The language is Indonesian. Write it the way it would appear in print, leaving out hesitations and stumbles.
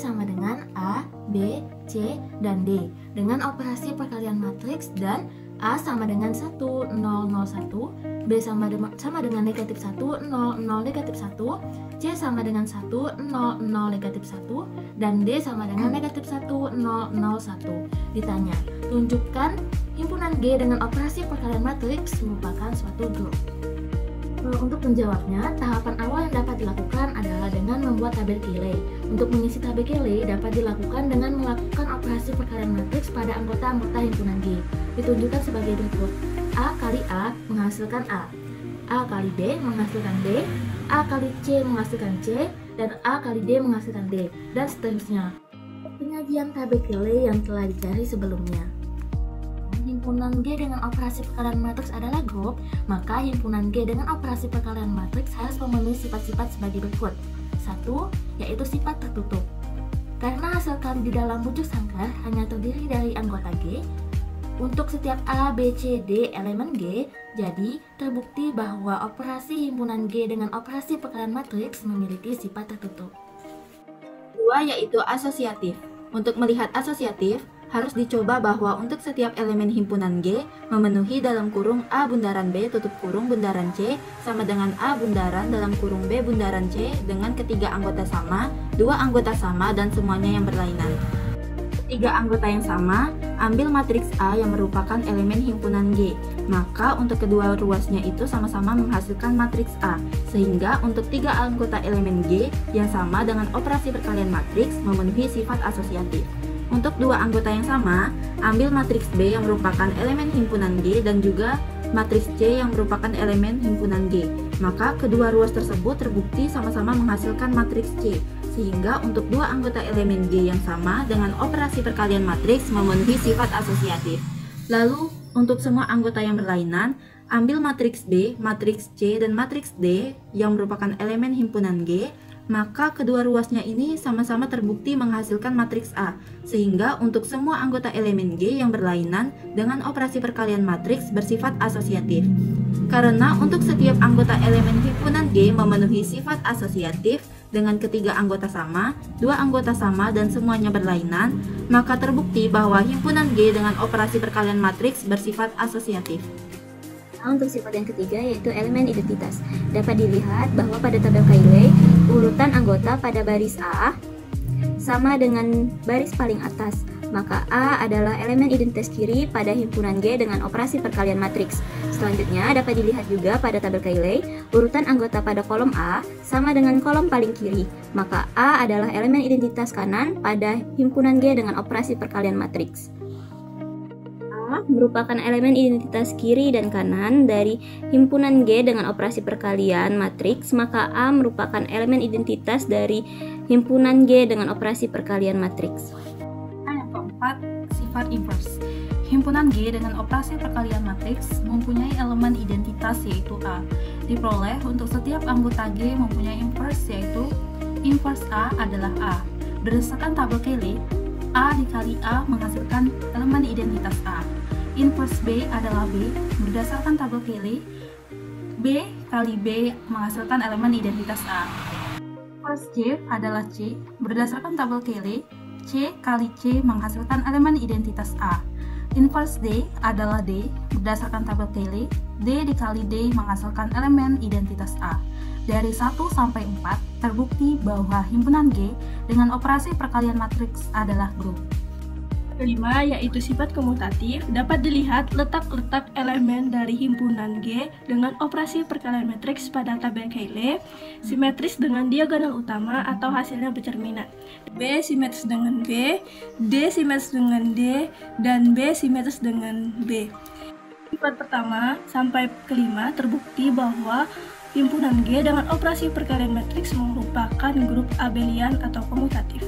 sama dengan A, B, C, dan D dengan operasi perkalian matriks dan A sama dengan 1, 0, 0, 1, B sama dengan negatif 1, 0, 0, negatif 1, C sama dengan 1, 0, 0, negatif 1, dan D sama dengan negatif 1, 0, 0, 1. Ditanya, tunjukkan himpunan G dengan operasi perkalian matriks merupakan suatu grup. Untuk menjawabnya, tahapan awal yang dapat dilakukan adalah dengan membuat tabel Cayley. Untuk mengisi tabel Cayley dapat dilakukan dengan melakukan operasi perkalian matriks pada anggota-anggota himpunan G. Ditunjukkan sebagai berikut. A kali A menghasilkan A kali B menghasilkan B, A kali C menghasilkan C, dan A kali D menghasilkan D, dan seterusnya. Penyajian tabel Cayley yang telah dicari sebelumnya. Himpunan G dengan operasi perkalian matriks adalah grup, maka himpunan G dengan operasi perkalian matriks harus memenuhi sifat-sifat sebagai berikut. 1. Yaitu sifat tertutup. Karena hasil kali di dalam bujuk sangkar hanya terdiri dari anggota G, untuk setiap A, B, C, D elemen G, jadi terbukti bahwa operasi himpunan G dengan operasi perkalian matriks memiliki sifat tertutup. 2. Yaitu asosiatif. Untuk melihat asosiatif, harus dicoba bahwa untuk setiap elemen himpunan G memenuhi dalam kurung A bundaran B tutup kurung bundaran C sama dengan A bundaran dalam kurung B bundaran C dengan ketiga anggota sama, dua anggota sama, dan semuanya yang berlainan. Tiga anggota yang sama, ambil matriks A yang merupakan elemen himpunan G. Maka untuk kedua ruasnya itu sama-sama menghasilkan matriks A, sehingga untuk tiga anggota elemen G yang sama dengan operasi perkalian matriks memenuhi sifat asosiatif. Untuk dua anggota yang sama, ambil matriks B yang merupakan elemen himpunan G dan juga matriks C yang merupakan elemen himpunan G. Maka kedua ruas tersebut terbukti sama-sama menghasilkan matriks C, sehingga untuk dua anggota elemen G yang sama dengan operasi perkalian matriks memenuhi sifat asosiatif. Lalu, untuk semua anggota yang berlainan, ambil matriks B, matriks C, dan matriks D yang merupakan elemen himpunan G, maka kedua ruasnya ini sama-sama terbukti menghasilkan matriks A, sehingga untuk semua anggota elemen G yang berlainan dengan operasi perkalian matriks bersifat asosiatif. Karena untuk setiap anggota elemen himpunan G memenuhi sifat asosiatif dengan ketiga anggota sama, dua anggota sama, dan semuanya berlainan, maka terbukti bahwa himpunan G dengan operasi perkalian matriks bersifat asosiatif. Untuk sifat yang ketiga yaitu elemen identitas. Dapat dilihat bahwa pada tabel Cayley, urutan anggota pada baris A sama dengan baris paling atas. Maka A adalah elemen identitas kiri pada himpunan G dengan operasi perkalian matriks. Selanjutnya dapat dilihat juga pada tabel Cayley, urutan anggota pada kolom A sama dengan kolom paling kiri. Maka A adalah elemen identitas kanan pada himpunan G dengan operasi perkalian matriks. A merupakan elemen identitas kiri dan kanan dari himpunan G dengan operasi perkalian matriks, maka A merupakan elemen identitas dari himpunan G dengan operasi perkalian matriks. Yang keempat, sifat inverse. Himpunan G dengan operasi perkalian matriks mempunyai elemen identitas yaitu A. Diperoleh untuk setiap anggota G mempunyai inverse yaitu inverse A adalah A. Berdasarkan tabel Cayley, A dikali A menghasilkan elemen identitas A. Inverse B adalah B. Berdasarkan tabel Cayley, B kali B menghasilkan elemen identitas A. Inverse C adalah C. Berdasarkan tabel Cayley, C kali C menghasilkan elemen identitas A. Inverse D adalah D. Berdasarkan tabel Cayley, D dikali D menghasilkan elemen identitas A. Dari 1 sampai 4 terbukti bahwa himpunan G dengan operasi perkalian matriks adalah grup. Kelima yaitu sifat komutatif. Dapat dilihat letak-letak elemen dari himpunan G dengan operasi perkalian matriks pada tabel Cayley simetris dengan diagonal utama atau hasilnya bercerminan. B simetris dengan B, D simetris dengan D, dan B simetris dengan B. Sifat pertama sampai kelima terbukti bahwa himpunan G dengan operasi perkalian matriks merupakan grup abelian atau komutatif.